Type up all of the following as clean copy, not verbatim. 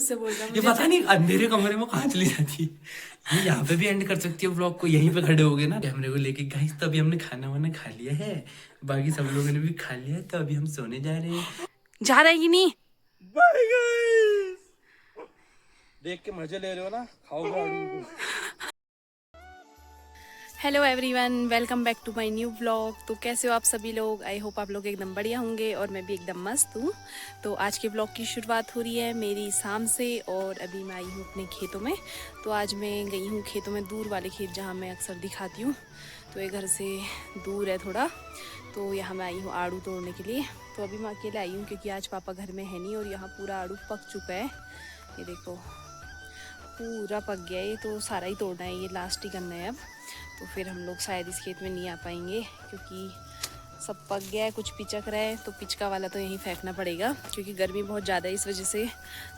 उससे बोल रहा ये मुझे पता नहीं अंधेरे कमरे में कहाँ चली जाती है। ये यहाँ पे भी एंड कर सकती है ब्लॉग को, यहीं पे खड़े हो गए ना कैमरे को लेके। गाइस तो अभी हमने खाना वाना खा लिया है, बाकी सब लोगों ने भी खा लिया है, तो अभी हम सोने जा रहे हैं। जा रहा है कि नहीं। बाय गाइस, देख के मजे ले रहे हो ना, खाओ गाड़ी को। Hello everyone, welcome back to my new vlog. तो कैसे हो आप सभी लोग? आई होप आप लोग एकदम बढ़िया होंगे और मैं भी एकदम मस्त हूँ। तो आज के व्लॉग की शुरुआत हो रही है मेरी शाम से और अभी मैं आई हूँ अपने खेतों में। तो आज मैं गई हूँ खेतों में, दूर वाले खेत जहाँ मैं अक्सर दिखाती हूँ। तो ये घर से दूर है थोड़ा, तो यहाँ मैं आई हूँ आड़ू तोड़ने के लिए। तो अभी मैं अकेले आई हूँ क्योंकि आज पापा घर में है नहीं और यहाँ पूरा आड़ू पक चुका है। ये देखो पूरा पक गया है, ये तो सारा ही तोड़ना है, ये लास्ट ही करना है अब। तो फिर हम लोग शायद इस खेत में नहीं आ पाएंगे क्योंकि सब पक गया है, कुछ पिचक रहा है। तो पिचका वाला तो यहीं फेंकना पड़ेगा क्योंकि गर्मी बहुत ज़्यादा है, इस वजह से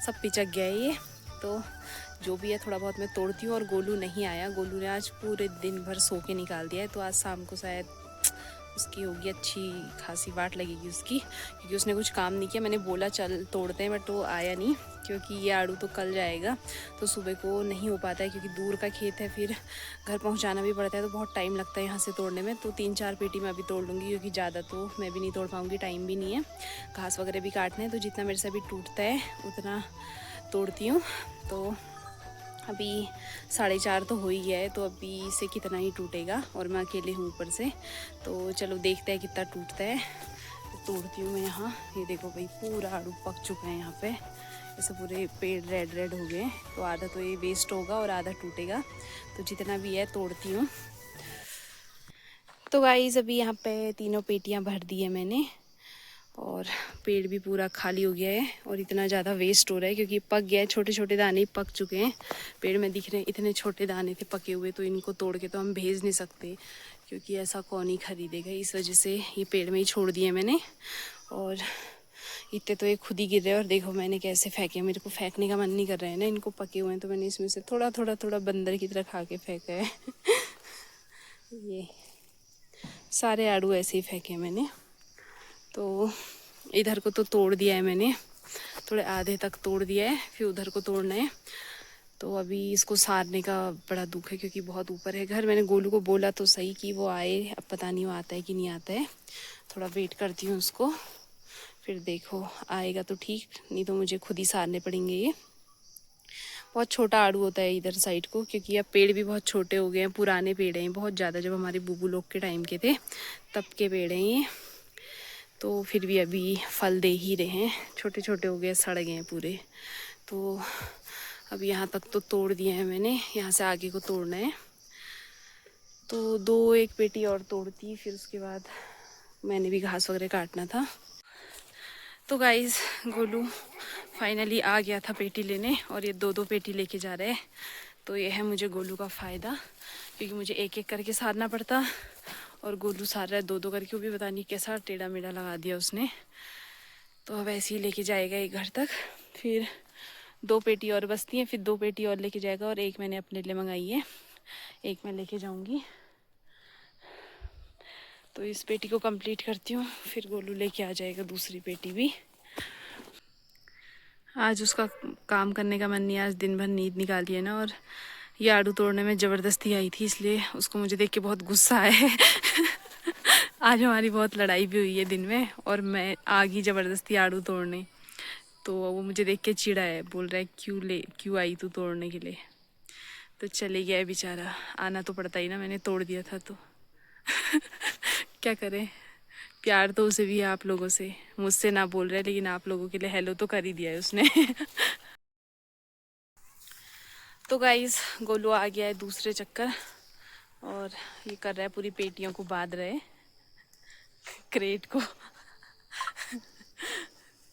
सब पिचक गया है ये। तो जो भी है थोड़ा बहुत मैं तोड़ती हूँ। और गोलू नहीं आया, गोलू ने आज पूरे दिन भर सो के निकाल दिया है, तो आज शाम को शायद उसकी होगी अच्छी खासी वाट लगेगी उसकी, क्योंकि उसने कुछ काम नहीं किया। मैंने बोला चल तोड़ते हैं बट वो आया नहीं, क्योंकि ये आड़ू तो कल जाएगा तो सुबह को नहीं हो पाता है क्योंकि दूर का खेत है, फिर घर पहुंचाना भी पड़ता है, तो बहुत टाइम लगता है यहाँ से तोड़ने में। तो 3-4 पेटी मैं अभी तोड़ लूँगी क्योंकि ज़्यादा तो मैं भी नहीं तोड़ पाऊँगी, टाइम भी नहीं है, घास वगैरह भी काटने हैं। तो जितना मेरे से अभी टूटता है उतना तोड़ती हूँ। तो अभी 4:30 तो हो ही गया है, तो अभी से कितना ही टूटेगा और मैं अकेले हूँ ऊपर से। तो चलो देखते हैं कितना टूटता है। तोड़ती हूँ मैं यहाँ। ये देखो भाई पूरा आड़ू पक चुका है यहाँ पे, ऐसे पूरे पेड़ रेड रेड हो गए। तो आधा तो ये वेस्ट होगा और आधा टूटेगा, तो जितना भी है तोड़ती हूँ। तो गाइस अभी यहाँ पे 3 पेटियाँ भर दी है मैंने और पेड़ भी पूरा खाली हो गया है और इतना ज़्यादा वेस्ट हो रहा है क्योंकि पक गया है, छोटे छोटे दाने ही पक चुके हैं। पेड़ में दिख रहे हैं इतने छोटे दाने थे पके हुए, तो इनको तोड़ के तो हम भेज नहीं सकते क्योंकि ऐसा कौन ही खरीदेगा। इस वजह से ये पेड़ में ही छोड़ दिए मैंने। और इतने तो ये खुद ही गिर रहे हैं और देखो मैंने कैसे फेंके। मेरे को फेंकने का मन नहीं कर रहा है ना, इनको पके हुए हैं, तो मैंने इसमें से थोड़ा थोड़ा थोड़ा बंदर की तरह खा के फेंका है। ये सारे आड़ू ऐसे ही फेंके मैंने। तो इधर को तो तोड़ दिया है मैंने, थोड़े आधे तक तोड़ दिया है, फिर उधर को तोड़ना है। तो अभी इसको सारने का बड़ा दुख है क्योंकि बहुत ऊपर है घर। मैंने गोलू को बोला तो सही कि वो आए, अब पता नहीं वो आता है कि नहीं आता है। थोड़ा वेट करती हूँ उसको, फिर देखो आएगा तो ठीक, नहीं तो मुझे खुद ही सारने पड़ेंगे। ये बहुत छोटा आड़ू होता है इधर साइड को, क्योंकि अब पेड़ भी बहुत छोटे हो गए हैं, पुराने पेड़ हैं बहुत ज़्यादा, जब हमारे बूबू लोग के टाइम के थे तब के पेड़ हैं ये। तो फिर भी अभी फल दे ही रहे हैं, छोटे छोटे हो गए, सड़ गए हैं पूरे। तो अब यहाँ तक तो तोड़ दिए हैं मैंने, यहाँ से आगे को तोड़ना है। तो एक पेटी और तोड़ती, फिर उसके बाद मैंने भी घास वगैरह काटना था। तो गाइस गोलू फाइनली आ गया था पेटी लेने और ये 2-2 पेटी लेके जा रहे हैं। तो ये है मुझे गोलू का फ़ायदा, क्योंकि मुझे एक एक करके सारना पड़ता और गोलू सार रहा है 2-2 करके। वो भी पता नहीं कैसा टेढ़ा मेढ़ा लगा दिया उसने। तो अब ऐसे ही लेके जाएगा ये घर तक, फिर 2 पेटी और बचती हैं, फिर 2 पेटी और लेके जाएगा और एक मैंने अपने लिए मंगाई है, एक मैं लेके जाऊंगी। तो इस पेटी को कंप्लीट करती हूँ, फिर गोलू लेके आ जाएगा दूसरी पेटी भी। आज उसका काम करने का मन नहीं, आज दिन भर नींद निकाली है ना, और ये आड़ू तोड़ने में ज़बरदस्ती आई थी, इसलिए उसको मुझे देख के बहुत गुस्सा आया है। आज हमारी बहुत लड़ाई भी हुई है दिन में और मैं आ गई ज़बरदस्ती आड़ू तोड़ने। तो वो मुझे देख के चिढ़ा है, बोल रहा है क्यों आई तू तोड़ने के लिए। तो चले गया है बेचारा, आना तो पड़ता ही ना, मैंने तोड़ दिया था तो। क्या करें, प्यार तो उसे भी है आप लोगों से। मुझसे ना बोल रहा है लेकिन आप लोगों के लिए हेलो तो कर ही दिया है उसने। तो गाइस गोलू आ गया है दूसरे चक्कर और ये कर रहा है, पूरी पेटियों को बांध रहे क्रेट को।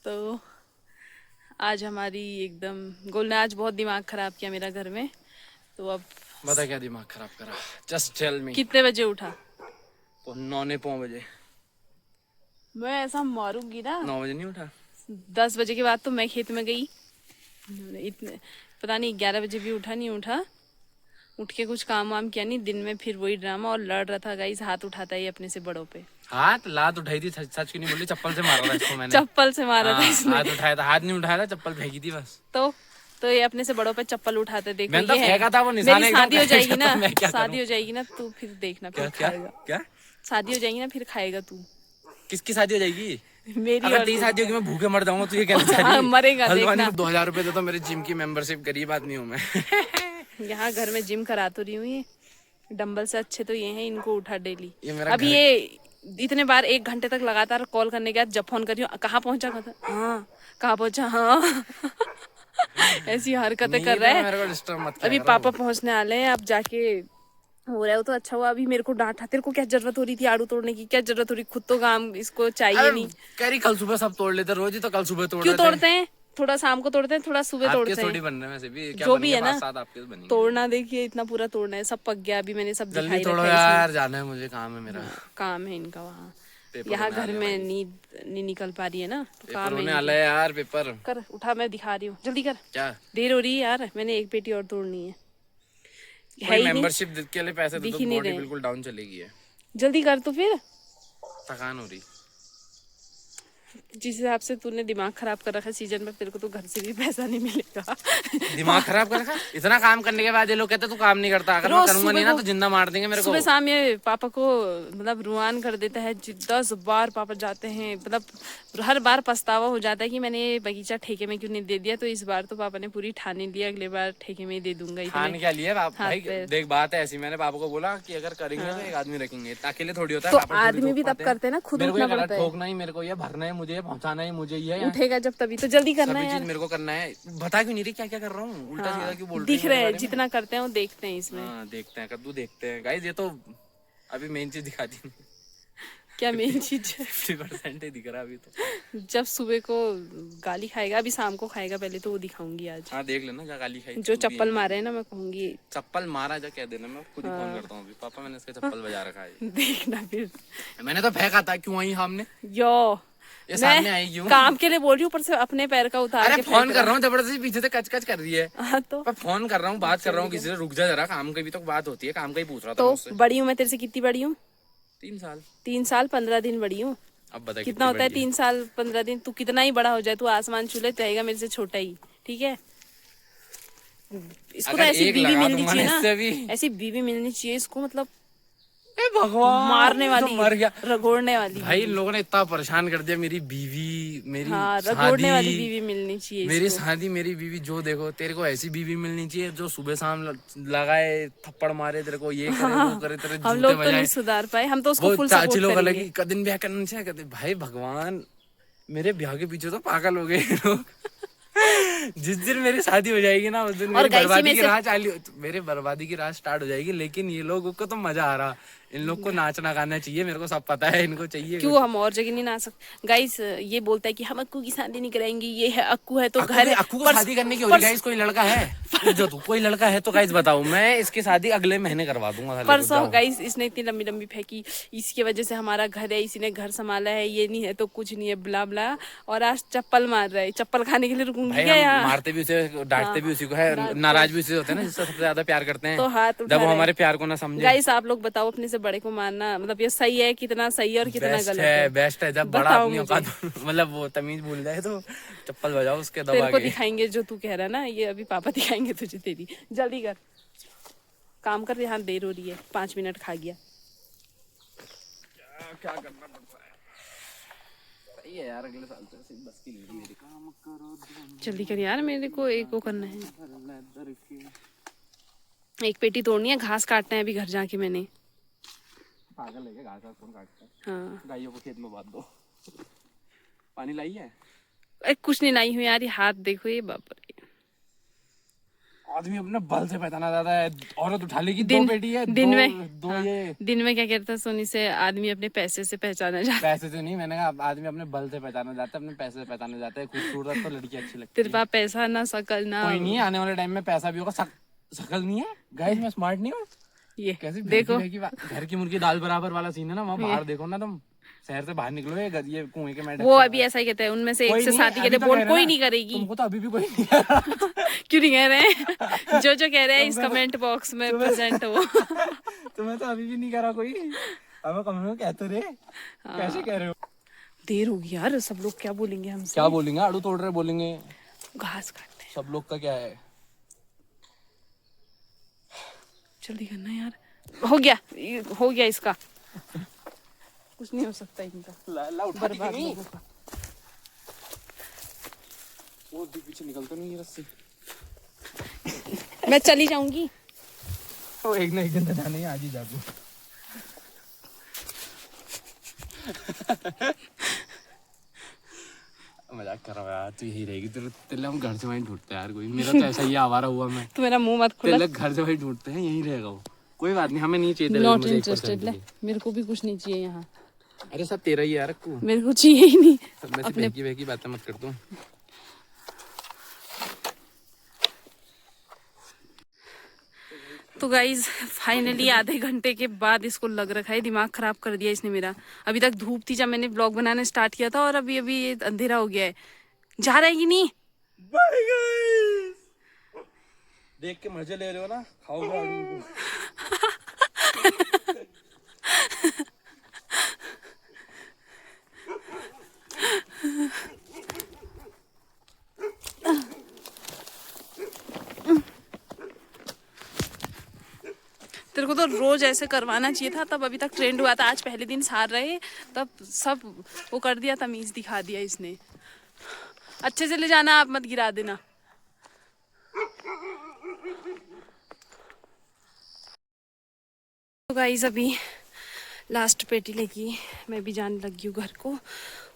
तो आज हमारी एकदम, गोलू ने आज बहुत दिमाग खराब किया मेरा घर में। तो अब बता क्या दिमाग खराब करा, जस्ट टेल मी। कितने बजे उठा? 9:45 बजे। मैं ऐसा मारूंगी ना। 9 बजे नहीं उठा। 10 बजे के बाद तो मैं खेत में गई, इतने पता नहीं 11 बजे भी उठा नहीं उठा, उठ के कुछ काम वाम किया नहीं दिन में, फिर वही ड्रामा और लड़ रहा था गाइस, हाथ उठाता है अपने से बड़ों पे। हाथ लात उठाई थी, सच क्यों नहीं बोली, चप्पल से मारा था इसको मैंने। चप्पल से मारा था हाँ, इसने। हाथ उठाया था, हाथ नहीं उठाया था, चप्पल फेंकी थी बस। तो ये अपने से बड़ों पे चप्पल उठाते देखो। मैंने तो ये है फेंका था, वो निशान मेरी एकदम शादी हो जाएगी करेक्ट ना, था, मैं क्या शादी करूं? हो जाएगी ना तू फिर देखना, फिर क्या खाएगा। क्या शादी हो जाएगी ना फिर खाएगा तू। किसकी शादी हो जाएगी? मेरी अगर और तेरी तेरी। शादी होगी मैं भूखे मर जाऊंगा, तू ये कहना चाह रही हाँ, है? मरेगा हल्द्वानी देखना। में 2000 रुपए दे तो मेरे जिम की मेंबरशिप, गरीब आदमी हूँ मैं। यहाँ घर में जिम करा तो रही हूँ। ये डंबल से अच्छे तो ये हैं, इनको उठा डेली। ये मेरा अभी घर- ये इतने बार 1 घंटे तक लगातार कॉल करने के बाद जब फोन कर रही हूँ, कहाँ पहुंचा, हाँ कहाँ पहुंचा, हाँ। ऐसी हरकतें नहीं कर तो रहा है। मेरे को डिस्टर्ब मत किया अभी करो। पापा पहुंचने वाले हैं, अब जाके हो रहा है तो अच्छा हुआ। अभी मेरे को डांटा, तेरे को क्या जरूरत हो रही थी आड़ू तोड़ने की, क्या जरूरत हो रही, खुद तो काम इसको चाहिए अरे नहीं। कह रही कल सुबह सब तोड़ लेते, रोज ही तो कल सुबह तोड़ क्यों रहे थे। तोड़ते हैं, थोड़ा शाम को तोड़ते हैं, थोड़ा सुबह आपके तोड़ते थोड़ी हैं। बन रहे हैं वैसे भी, क्या जो बनेंगे, भी है ना, 5-7 आपके बनेंगे। तोड़ना देखिए इतना पूरा तोड़ना है, सब पक गया। अभी मैंने सब जल्दी दिखाई तोड़ो रखा है इसमें। यार, जाना है मुझे, काम है मेरा। काम है इनका वहाँ। पेपर यहाँ होने घर वाले में भाई। नींद नहीं निकल पा रही है ना, तो पेपर काम होने है वाला है यार, पेपर। इनकी। कर उठा, मैं दिखा रही हूँ, जल्दी कर, क्या देर हो रही है यार। मैंने एक पेटी और तोड़नी है कोई ही नहीं। मेंबरशिप के लिए पैसे दे दिख दो, ही नहीं बॉडी रहे। बिल्कुल डाउन चलेगी है। जल्दी कर तो फिर। थकान हो रही। जिस हिसाब से तूने दिमाग खराब कर रखा है सीजन में, तेरे को तो घर से भी पैसा नहीं मिलेगा। दिमाग खराब कर रखा, इतना काम करने के बाद ये लोग कहते तू काम नहीं करता। अगर मैं रोज करूंगा सुबह नहीं ना को- तो जिंदा मार देंगे मेरे को। सुबह शाम ये पापा को मतलब रुआन कर देता है। 10 बार पापा जाते हैं, मतलब हर बार पछतावा हो जाता है कि मैंने ये बगीचा ठेके में क्यों नहीं दे दिया। तो इस बार तो पापा ने पूरी ठानी ली, अगले बार ठेके में ही दे दूंगा। खान इतने क्या लिए हाथ भाई, पैर। देख बात है ऐसी, मैंने पापा को बोला कि अगर करेंगे तो एक आदमी रखेंगे, अकेले थोड़ी होता है। तो पापा थोड़ी आदमी ठोक भी तब पाते हैं। करते हैं ना, खुद मेरे को उठना ये पड़ता है। ठोकना ही, मेरे को ये भरना है, मुझे ये पहुंचाना है, मुझे ये उठेगा जब तभी तो जल्दी करना सभी है चीज यार। मेरे को करना है। बता क्यों नहीं रही क्या क्या कर रहा हूँ, उल्टा सीधा क्यों बोल रही दिख है रहे मेरे हैं, बारे में? जितना करते हैं वो देखते हैं इसमें। हाँ देखते हैं, कद्दू देखते हैं गाइस। ये तो अभी मेन चीज दिखा दी। क्या मेन चीज 50% ही दिख रहा है अभी तो। जब सुबह को गाली खाएगा, अभी शाम को खाएगा, पहले तो वो दिखाऊंगी आज। हाँ देख लेना क्या गाली खाई। जो चप्पल मारे है ना, मैं कहूंगी चप्पल मारा जा कह देना, मैं खुद ही फोन करता हूँ अभी। पापा मैंने इसका चप्पल बजा रखा है। देखना फिर। मैंने तो फेंका था, क्यों आई हमने? यो ये सामने आई क्यों? काम के लिए बोल रही हूँ, ऊपर से अपने पैर का उतार अरे के फोन फेंक कर रहा हूँ, जबरदस्ती पीछे से कच कच कर रही है। हाँ तो मैं फोन कर रहा हूँ, बात कर रहा हूँ किसी से, रुक जा जरा, काम की भी तो बात होती है, काम का ही पूछ रहा था तो मुझसे। बड़ी हूँ मैं तेरे से, कितनी बड़ी हूँ? 3 साल। 3 साल 15 दिन बड़ी हूँ। अब बता कितना होता है 3 साल 15 दिन? तू कितना ही बड़ा हो जाए, तू आसमान छू ले, रहेगा मेरे से छोटा ही, ठीक है? इसको तो अगर ऐसी एक बीवी लगा मिलनी दूंगा चाहिए ना ना, इससे भी। ऐसी बीवी मिलनी चाहिए इसको, मतलब भगवान मारने तो वाली, मर गया रगोड़ने वाली। भाई। इन लोगों ने इतना परेशान कर दिया, मेरी बीवी, मेरी हाँ, रगोड़ने वाली शादी, बीवी मिलनी चाहिए मेरी इसको। शादी, मेरी बीवी। जो देखो तेरे को ऐसी बीवी मिलनी चाहिए जो सुबह शाम लगाए, थप्पड़ मारे तेरे को, ये करे वो करे, तेरे हम जूते लोग तो बजाए। नहीं सुधार पाए, हम तो उसको वो फुल चाची सपोर्ट लोग अलग करेंगे। ही कदिन ब्याह करना चाहिए, कहते भाई भगवान, मेरे ब्याह के पीछे तो पागल हो गए लोग। जिस दिन मेरी शादी हो जाएगी ना, उस दिन और मेरी गाइस, बर्बादी में की से- राह चालू, मेरे बर्बादी की राह स्टार्ट हो जाएगी। लेकिन ये लोगों को तो मजा आ रहा, इन लोग को नाचना गाना चाहिए, मेरे को सब पता है, इनको चाहिए। क्यों हम और जगह नहीं ना सकते? गाइस ये बोलता है कि हम अक्कू की शादी नहीं कराएंगे, ये है अक्कू है तो घर है। अक्कू को शादी करने की हो रही गाइस, कोई लड़का है जो तू, कोई लड़का है तो गाइस बताओ, मैं इसकी शादी अगले महीने करवा दूंगा। साले को, परसों जाओ। गाइस इसने इतनी लंबी लंबी फेंकी, इसकी वजह से हमारा घर है, इसी ने घर संभाला है, ये नहीं है तो कुछ नहीं है, ब्ला ब्ला। और आज चप्पल मार रहा है, चप्पल खाने के लिए रुकूंगी भाई क्या हम यहाँ? मारते भी उसे, डांटते भी उसी को है, नाराज भी उसी से होते हैं ना, जिससे सबसे ज्यादा प्यार करते हैं। तो हाथ उठा जब वो रहे। हमारे प्यार को ना समझे। गाइस आप लोग बताओ, अपने से बड़े को मारना मतलब ये सही है, कितना सही है और कितना बेस्ट गलत है, है? बेस्ट है। जब बड़ा बताओ आदमी मुझे। औकात मतलब वो तमीज भूल जाए तो चप्पल बजाओ उसके तेरे दबा को के। दिखाएंगे जो तू कह रहा है ना, ये अभी पापा दिखाएंगे तुझे। तेरी जल्दी कर, काम कर, यहाँ देर हो रही है। 5 मिनट खा गया। क्या करना पड़ता है, सही है यार, अगले साल से बस की नहीं मेरी। काम करो जल्दी कर यार, मेरे को एक वो करना है, एक पेटी तोड़नी है, घास काटना है अभी घर जाके मैंने। पागल है क्या, घास कौन काटता है? हाँ गायों को खेत में बांध दो। पानी लाई है? कुछ नहीं लाई हूँ यार, ये हाथ देखो, ये बाप रे। आदमी अपने बल से पहचाना जाता है, औरत उठा लेगी। दिन- 2 बेटी है, दिन दो, में- दो हाँ, ये दिन में क्या कहता है सोनी से, आदमी अपने पैसे से पहचाना जाता है। पैसे से नहीं, मैंने कहा आदमी अपने बल से पहचाना जाता है, अपने पैसे से पहचाना जाता है। खूबसूरत तो लड़की अच्छी लगती तेरे है। पास पैसा ना शकल ना, कोई नहीं है, आने वाले टाइम में पैसा भी होगा। शकल नहीं है गाइस, मैं स्मार्ट नहीं हूँ। ये कैसी देखो, घर की मुर्गी दाल बराबर वाला सीन है ना, वहाँ बाहर देखो ना, तुम शहर से बाहर निकलो, ये कुएं के मैडम वो अभी ऐसा ही कहते हैं, उनमें से एक से शादी के लिए बोल, कोई नहीं करेगी। तुमको तो अभी भी कोई नहीं कह रहा। क्यों नहीं कह रहे हैं? जो कह रहे हैं इस कमेंट बॉक्स में प्रेजेंट हो। तुम्हें तो अभी भी नहीं कह रहा कोई। अब कमरे में कहते रे, कैसे कह रहे हो? देर होगी यार, सब लोग क्या बोलेंगे हमसे? क्या बोलेंगे? आड़ू तोड़ रहे बोलेंगे, घास काटते हैं। सब लोग का क्या है। जल्दी करना यार, हो गया, हो गया इसका। कुछ नहीं हो सकता इनका, ला उठा बर्बाद नहीं। लोगों का। वो भी पीछे निकलता नहीं है रस्सी। मैं चली जाऊंगी। वो एक ना एक दिन जाने ही, आज ही जा तू। मजाक कर रहा हूँ यार, तू यही रहेगी। तेरे हम घर से वहीं ढूंढते हैं यार, कोई मेरा तो ऐसा ही आवारा हुआ मैं। तो मेरा मुंह मत खुला। तेरे घर से वहीं ढूंढते हैं, यहीं रहेगा वो। कोई बात नहीं, हमें नहीं चाहिए तेरे नॉट मुझे इंटरेस्टेड। 1% ले, भी। मेरे को भी कुछ नहीं चाहिए यहाँ। अरे सब तेरा ही यार, को मेरे को चाहिए ही नहीं। सब में से बहकी बहकी बातें मत कर तू। तो गाइज फाइनली आधे घंटे के बाद इसको लग रखा है, दिमाग खराब कर दिया इसने मेरा। अभी तक धूप थी जब मैंने ब्लॉग बनाना स्टार्ट किया था, और अभी अभी ये अंधेरा हो गया है। जा रहा है कि नहीं? बाय गाइस, देख के मजे ले रहे हो ना, खाओगे आलू को। तेरे को तो रोज ऐसे करवाना चाहिए था, तब अभी तक ट्रेंड हुआ था। आज पहले दिन सार रहे, तब सब वो कर दिया, तमीज दिखा दिया इसने। अच्छे से ले जाना, आप मत गिरा देना। तो गाइस अभी लास्ट पेटी लेगी, मैं भी जाने लगी हूँ घर को,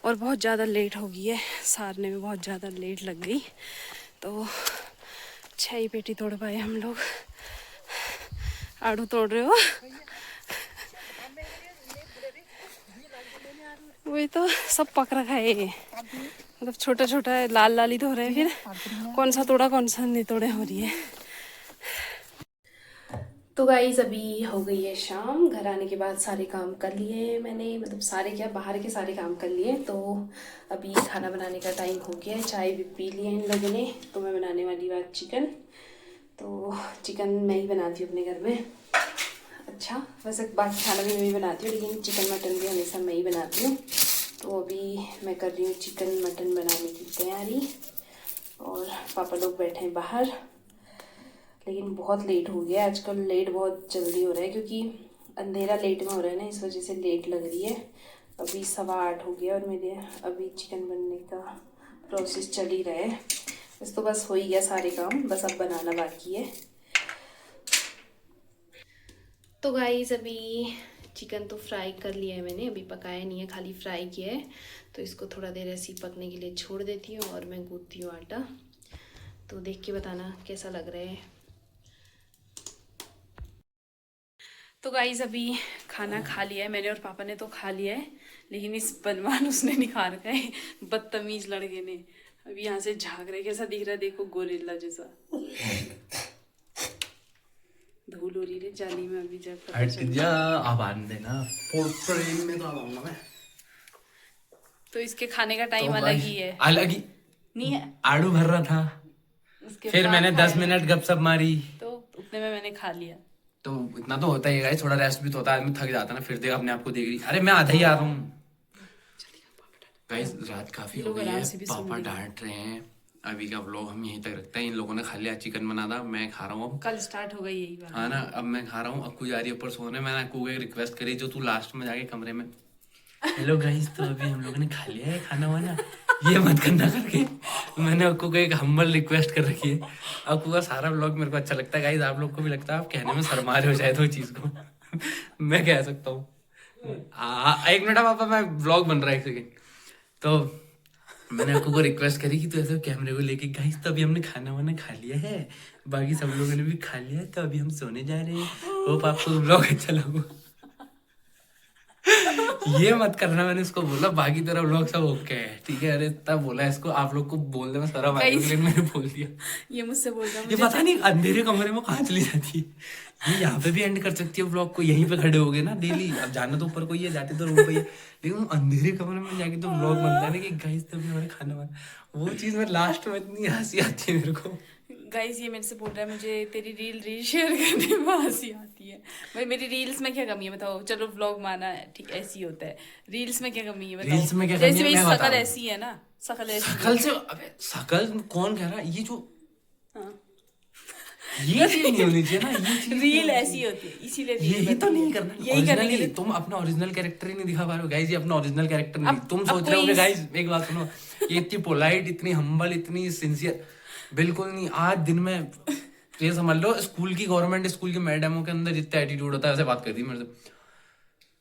और बहुत ज़्यादा लेट हो गई है, सारने में बहुत ज़्यादा लेट लग गई। तो 6 ही पेटी तोड़ पाए हम लोग। आड़ू तोड़ रहे हो? वही तो, सब पक रखा है ये, मतलब छोटा छोटा है, लाल लाल ही तो हो रहे हैं। फिर कौन सा तोड़ा कौन सा नहीं तोड़े हो रही है। तो गाइस अभी हो गई है शाम। घर आने के बाद सारे काम कर लिए मैंने, मतलब सारे क्या, बाहर के सारे काम कर लिए। तो अभी खाना बनाने का टाइम हो गया है, चाय भी पी लिए इन लोगों ने। तो मैं बनाने वाली हूँ आज चिकन। तो चिकन मैं ही बनाती हूँ अपने घर में। अच्छा, वैसे बाकी खाना भी मैं ही बनाती हूँ, लेकिन चिकन मटन भी हमेशा मैं ही बनाती हूँ। तो अभी मैं कर रही हूँ चिकन मटन बनाने की तैयारी, और पापा लोग बैठे हैं बाहर। लेकिन बहुत लेट हो गया आजकल, लेट बहुत जल्दी हो रहा है, क्योंकि अंधेरा लेट में हो रहा है ना, इस वजह से लेट लग रही है। अभी 8:15 हो गया, और मेरे अभी चिकन बनने का प्रोसेस चल ही रहा है। बस तो बस हो ही गया सारे काम, बस अब बनाना बाकी है। तो गाइस अभी चिकन तो फ्राई कर लिया है मैंने, अभी पकाया नहीं है, खाली फ्राई किया है। तो इसको थोड़ा देर ऐसे ही पकने के लिए छोड़ देती हूँ, और मैं गूंथती हूँ आटा। तो देख के बताना कैसा लग रहा है। तो गाइस अभी खाना खा लिया है मैंने, और पापा ने तो खा लिया है, लेकिन इस बलवान उसने नहीं खा रखा है, बदतमीज लड़के ने। अभी यहाँ से झाँक रहे, कैसा दिख रहा है देखो, गोरिल्ला जैसा। धूल हो रही है जाली में, अभी जब पता चला। जा, अब आने देना, ट्रेन में तो अब आऊंगा मैं। तो इसके खाने का टाइम तो अलग ही है। अलग ही नहीं है, आड़ू भर रहा था, उसके फिर बाद मैंने खाया। 10 मिनट गपशप मारी, तो उतने में मैंने खा लिया। तो इतना तो होता ही है, थोड़ा रेस्ट भी तो होता है, आदमी थक जाता है ना, फिर देख अपने आप को देख रही। अरे मैं आधा ही आ रहा हूँ गाइस, रात काफी हो गई है, पापा डांट रहे हैं। अभी का व्लॉग हम यहीं तक रखते हैं। इन लोगों ने खा लिया, चिकन बना था, मैं खा रहा हूँ। कल स्टार्ट हो गई यही बात। हाँ ना, अब मैं खा रहा हूँ, अक्कू जा रही है ऊपर सोने। मैंने अक्कू को एक रिक्वेस्ट करी, जो तू लास्ट में जाके कमरे में। हेलो गाइस, तो अभी हम लोगों ने खा लिया है खाना वाना, ये मत करना करके मैंने अक्कू को एक हम्बल रिक्वेस्ट कर रखी है। अक्कू का सारा व्लॉग मेरे को अच्छा लगता है गाइस, आप लोग को भी लगता है? आप कहने में शर्मा रहे हो शायद वो चीज को। मैं कह सकता हूँ, 1 मिनट पापा, मैं व्लॉग बन रहा है, 1 सेकेंड। तो मैंने अक्कू को रिक्वेस्ट करी कि तू ऐसे कैमरे को लेके, गाइस तो अभी हमने खाना वाना खा लिया है, बाकी सब लोगों ने भी खा लिया है, तो अभी हम सोने जा रहे हैं। होप आपको व्लॉग अच्छा लगा। ये मत करना, मैंने उसको बोला, बाकी तेरा व्लॉग सब ओके है, ठीक है। अरे तब बोला इसको, आप लोग को बोलने में शर्म आई, लेकिन मैंने बोल दिया। ये मुझसे बोल रहा है, ये पता नहीं अंधेरे कमरे में कहाँ चली जाती है। ये यहाँ पे भी एंड कर सकती है व्लॉग को, यहीं पे खड़े हो गए ना डेली। अब जाना तो ऊपर को ही है, जाते तो रूम पे ही है, लेकिन अंधेरे कमरे में जाके तो व्लॉग बनता है ना कि गाइस तभी हमारे खाना बना। वो चीज में लास्ट में इतनी हंसी आती है मेरे को। गाइस ये मेरे से बोल रहा है मुझे तेरी रील शेयर करने में हंसी आती है। भाई मेरी रील्स में क्या कमी है बताओ? चलो व्लॉग माना है, ठीक ऐसी होता है। रील्स में क्या कमी है बताओ? रील्स में क्या कमी जैसे है मेरी मैं बता शकल रहा हूँ। ऐसी है ना, शकल ऐसी है। शकल से, अबे शकल कौन कह रहा है? ये जो हाँ। ये चीज नहीं होनी चाहिए ना, ये चीज नहीं रील होनी ऐसी चाहिए। होती है, इसीलिए रील यही तो बनती नहीं है। करना, यही करने के ओरिजिनली लिए तुम अपना ओरिजिनल कैरेक्टर ही नहीं दिखा पा रहे हो गाइस। ये अपना ओरिजिनल कैरेक्टर नहीं, अब- तुम अब सोच रहे कोई होगे गाइस, एक बात सुनो, ये इतनी पोलाइट, इतनी हम्बल, इतनी सिंसियर, बिल्कुल नहीं। आज दिन में ये समझ लो, स्कूल की, गवर्नमेंट स्कूल की मैडमों के अंदर जितना एटीट्यूड होता है, ऐसे बात करती है मेरे से,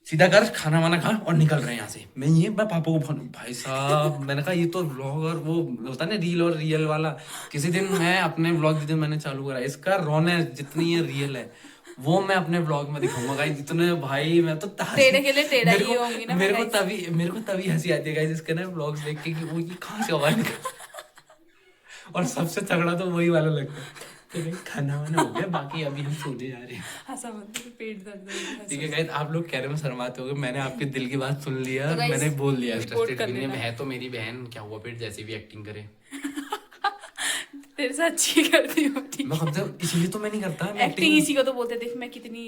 सीधा कर, खाना वाना खा और निकल रहे हैं यहाँ से। मैं पापा को फोन, भाई साहब मैंने कहा ये तो व्लॉग और वो होता है ना रील और रियल वाला। किसी दिन मैं अपने व्लॉग, जिस दिन मैंने चालू करा, इसका रौनक जितनी ये रियल है वो मैं अपने व्लॉग में दिखाऊंगा गाइस। जितने भाई मैं तो टेढ़े के लिए टेढ़ा ही होंगी ना मैं गाइस। मेरे को तभी हंसी आती है गाइस इसके ना व्लॉग्स देख के कि वो ये कहाँ से आवाज निकल। और सबसे तगड़ा तो वही वाला लगता है कि भाई खाना वाना हो गया, बाकी अभी हम सोने जा रहे हैं। हंसा मत, पेट दर्द हो रहा है। ठीक है गाइस, आप लोग कह रहे हो शर्माते होगे, मैंने आपके दिल की बात सुन लिया, तो guys, मैंने बोल दिया report इंटरेस्टेड कर भी नहीं लेना। है तो मेरी बहन, क्या हुआ फिर, जैसी भी एक्टिंग करे। तेरे से अच्छी करती हूँ, ठीक मैं कब तक, इसीलिए तो मैं नहीं करता, मैं एक्टिंग इसी को तो बोलते हैं। देख मैं कितनी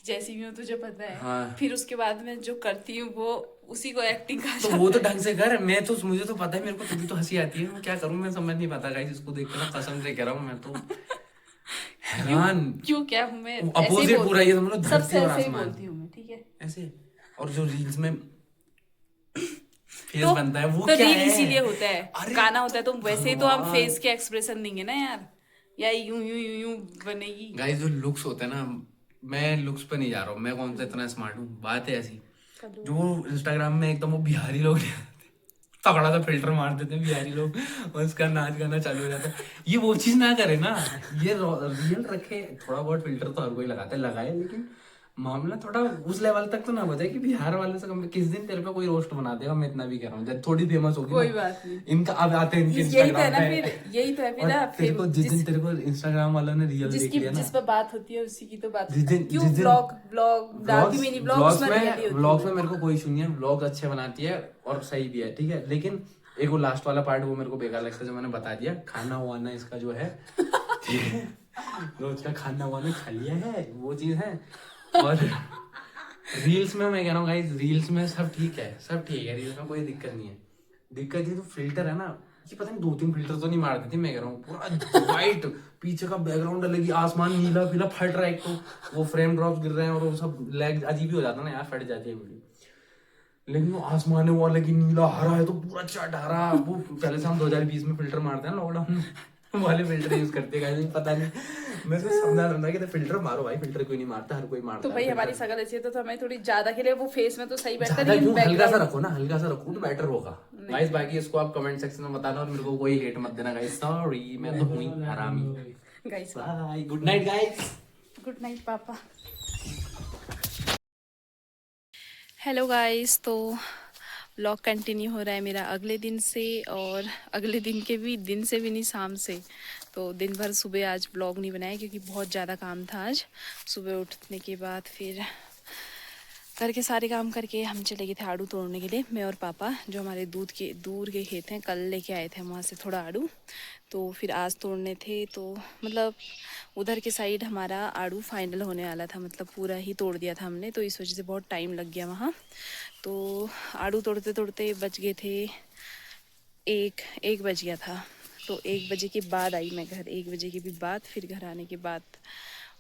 जैसी भी हूँ तुझे पता है। हाँ। फिर उसके बाद में जो करती हूँ वो उसी को एक्टिंग कहा तो जाता वो तो है। ढंग से कर, मैं तो, मुझे तो पता है, मेरे को तभी तो हंसी आती है, मैं क्या करूं, मैं समझ नहीं पाता गाइस इसको देख के ना, कसम से कह रहा हूँ मैं तो हैरान। क्यों क्या हूँ मैं? अपोजिट पूरा ये समझ लो, धरती सबसे और ऐसे ही आसमान बोलती हूँ मैं, ठीक है। ऐसे। और जो रील्स में फेस तो बनता है वो तो क्या रील है? इसीलिए होता है, अरे गाना होता है तो वैसे ही तो हम भगवान। फेस के एक्सप्रेशन देंगे ना यार, या यूं यूं यूं यूं बनेगी। गाइस जो लुक्स होते हैं ना, मैं लुक्स पे नहीं जा रहा हूँ, मैं कौन सा इतना स्मार्ट हूँ, बात है ऐसी। जो इंस्टाग्राम में एकदम वो बिहारी लोग नहीं आते, तगड़ा सा फिल्टर मार देते हैं बिहारी लोग और उसका नाच गाना चालू हो जाता है। ये वो चीज ना करे ना, ये रियल रखे। थोड़ा बहुत फिल्टर तो हर कोई लगाता है, लगाए, लेकिन मामला थोड़ा उस लेवल तक तो ना बजाए कि बिहार वाले से कम। किस दिन तेरे पे कोई रोस्ट बना देगा, मैं इतना भी कह रहा हूँ, जब थोड़ी फेमस होगी कोई ना, बात नहीं। इनका अब आते हैं इनके यही तो है इंस्टाग्राम ना पे। फिर, यही तो है फिर और ना तेरे को जिस दिन जिस तेरे को इंस्टाग्राम वालों ने रियल देख जिसकी लिया ना, जिस पर बात होती है उसी की तो बात जिस दिन क्यों जिस दिन ब्लॉग ब्लॉग डालती मिनी ब्लॉग्स में रियली होती व्लॉग्स है। में मेरे को कोई इशू नहीं है, व्लॉग अच्छे बनाती है और सही भी है, ठीक है। लेकिन एक वो लास्ट वाला पार्ट वो मेरे को बेकार लगता है, जो मैंने बता दिया, खाना वाना इसका जो है, ठीक है, रोज का खाना वाना खा लिया है, वो चीज है। और रील्स में मैं कह रहा हूँ गाइस, रील्स में सब ठीक है, सब ठीक है, रील्स में कोई दिक्कत नहीं है। दिक्कत ये तो फिल्टर है ना, ये पता नहीं 2-3 फिल्टर तो नहीं मार देती, मैं कह रहा हूँ पूरा वाइट, पीछे का बैकग्राउंड अलग ही, आसमान नीला पीला फट रहा है, एक तो वो फ्रेम ड्रॉप गिर रहे हैं और वो सब लैग अजीब ही हो जाता है ना यार, फट जाती है वीडियो। लेकिन वो आसमान है वो अलग ही नीला, हरा है तो पूरा चट हरा। वो पहले से हम 2020 में फिल्टर मारते हैं लॉकडाउन में, वाले फिल्टर यूज करते हैं, पता नहीं, मैं तो समझा रहा था कि फिल्टर मारो भाई, फिल्टर कोई नहीं मारता, हर कोई मारता तो है भाई filter। हमारी शकल ऐसी है तो हमें थोड़ी ज्यादा के लिए वो फेस में तो सही बैठता है, ज्यादा लेकिन क्यों, हल्का सा बैकग्राउंड रखो ना, हल्का सा रखो तो बेटर होगा गाइस। बाकी इसको आप कमेंट सेक्शन में बताना और मेरे को कोई हेट मत देना गाइस, सॉरी, मैं तो हुई हरामी। Guys bye, good night guys. Good night पापा। हेलो गाइस, तो व्लॉग कंटिन्यू हो रहा है मेरा अगले दिन से, और अगले दिन के भी दिन से भी नहीं, शाम से। तो दिन भर सुबह आज व्लॉग नहीं बनाया क्योंकि बहुत ज़्यादा काम था आज। सुबह उठने के बाद फिर करके सारे काम करके हम चले गए थे आड़ू तोड़ने के लिए, मैं और पापा, जो हमारे दूर के खेत हैं, कल लेके आए थे वहाँ से थोड़ा आड़ू। तो फिर आज तोड़ने थे, तो मतलब उधर के साइड हमारा आड़ू फाइनल होने वाला था, मतलब पूरा ही तोड़ दिया था हमने, तो इस वजह से बहुत टाइम लग गया वहाँ। तो आड़ू तोड़ते तोड़ते बज गए थे एक बज गया था। तो 1 बजे के बाद आई मैं घर, 1 बजे के भी बाद, फिर घर आने के बाद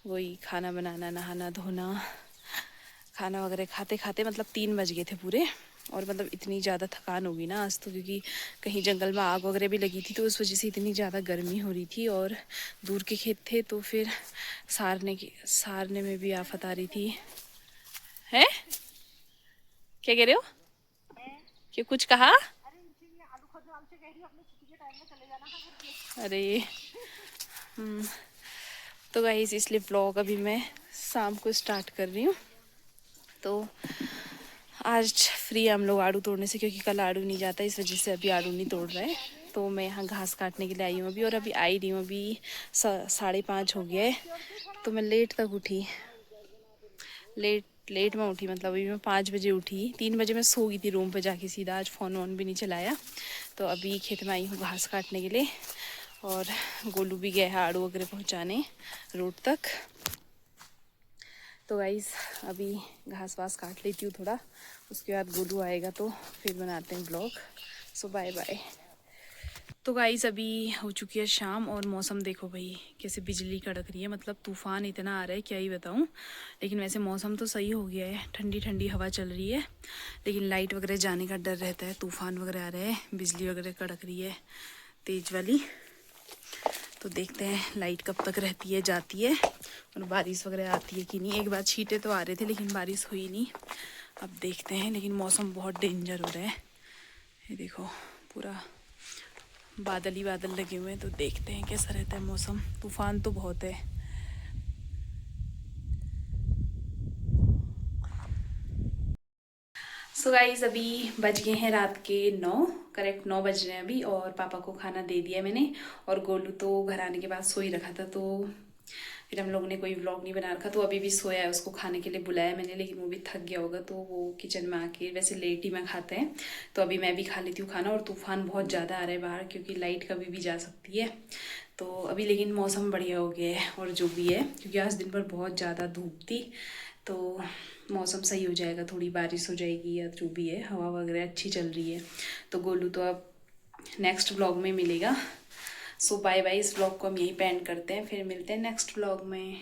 वही खाना बनाना, नहाना धोना, खाना वगैरह खाते खाते मतलब 3 बज गए थे पूरे। और मतलब इतनी ज़्यादा थकान होगी ना आज तो, क्योंकि कहीं जंगल में आग वगैरह भी लगी थी, तो उस वजह से इतनी ज़्यादा गर्मी हो रही थी, और दूर के खेत थे तो फिर सारने में भी आफत आ रही थी। है क्या कह रहे हो? क्या कुछ कहा? अरे तो गाइस इसलिए व्लॉग अभी मैं शाम को स्टार्ट कर रही हूँ। तो आज फ्री हम लोग आड़ू तोड़ने से, क्योंकि कल आड़ू नहीं जाता, इस वजह से अभी आड़ू नहीं तोड़ रहे। तो मैं यहाँ घास काटने के लिए आई हूँ अभी, और अभी आई रही हूँ, अभी 5:30 हो गया है। तो मैं लेट तक उठी, लेट में उठी, मतलब अभी मैं 5 बजे उठी, 3 बजे मैं सो गई थी रूम पे जाके सीधा, आज फ़ोन वोन भी नहीं चलाया। तो अभी खेत में आई हूँ घास काटने के लिए, और गोलू भी गया है आड़ू वगैरह पहुंचाने रोड तक। तो गाइस अभी घास वास काट लेती हूँ थोड़ा, उसके बाद गोलू आएगा तो फिर बनाते हैं ब्लॉग। सो बाय बाय। तो गाइस अभी हो चुकी है शाम और मौसम देखो भाई कैसे बिजली कड़क रही है, मतलब तूफान इतना आ रहा है क्या ही बताऊं। लेकिन वैसे मौसम तो सही हो गया है, ठंडी ठंडी हवा चल रही है, लेकिन लाइट वगैरह जाने का डर रहता है, तूफान वगैरह आ रहे हैं, बिजली वगैरह कड़क रही है तेज वाली। तो देखते हैं लाइट कब तक रहती है जाती है और बारिश वगैरह आती है कि नहीं। एक बार छींटे तो आ रहे थे लेकिन बारिश हुई नहीं, अब देखते हैं। लेकिन मौसम बहुत डेंजर हो रहा है, ये देखो पूरा बादल ही बादल लगे हुए हैं। तो देखते हैं कैसा रहता है मौसम, तूफान तो बहुत है। सो गाइस अभी बज गए हैं रात के 9, करेक्ट 9 बज रहे हैं अभी, और पापा को खाना दे दिया मैंने। और गोलू तो घर आने के बाद सो ही रखा था, तो फिर हम लोग ने कोई व्लॉग नहीं बना रखा। तो अभी भी सोया है, उसको खाने के लिए बुलाया मैंने, लेकिन वो भी थक गया होगा, तो वो किचन में आके वैसे लेट ही में खाते हैं। तो अभी मैं भी खा लेती हूँ खाना। और तूफान बहुत ज़्यादा आ रहा है बाहर, क्योंकि लाइट कभी भी जा सकती है। तो अभी लेकिन मौसम बढ़िया हो गया है और जो भी है, क्योंकि आज दिन भर बहुत ज़्यादा धूप थी, तो मौसम सही हो जाएगा, थोड़ी बारिश हो जाएगी या जो भी है, हवा वगैरह अच्छी चल रही है। तो गोलू तो अब नेक्स्ट व्लॉग में मिलेगा। सो बाय बाय। इस व्लॉग को हम यहीं पे एंड करते हैं, फिर मिलते हैं नेक्स्ट व्लॉग में।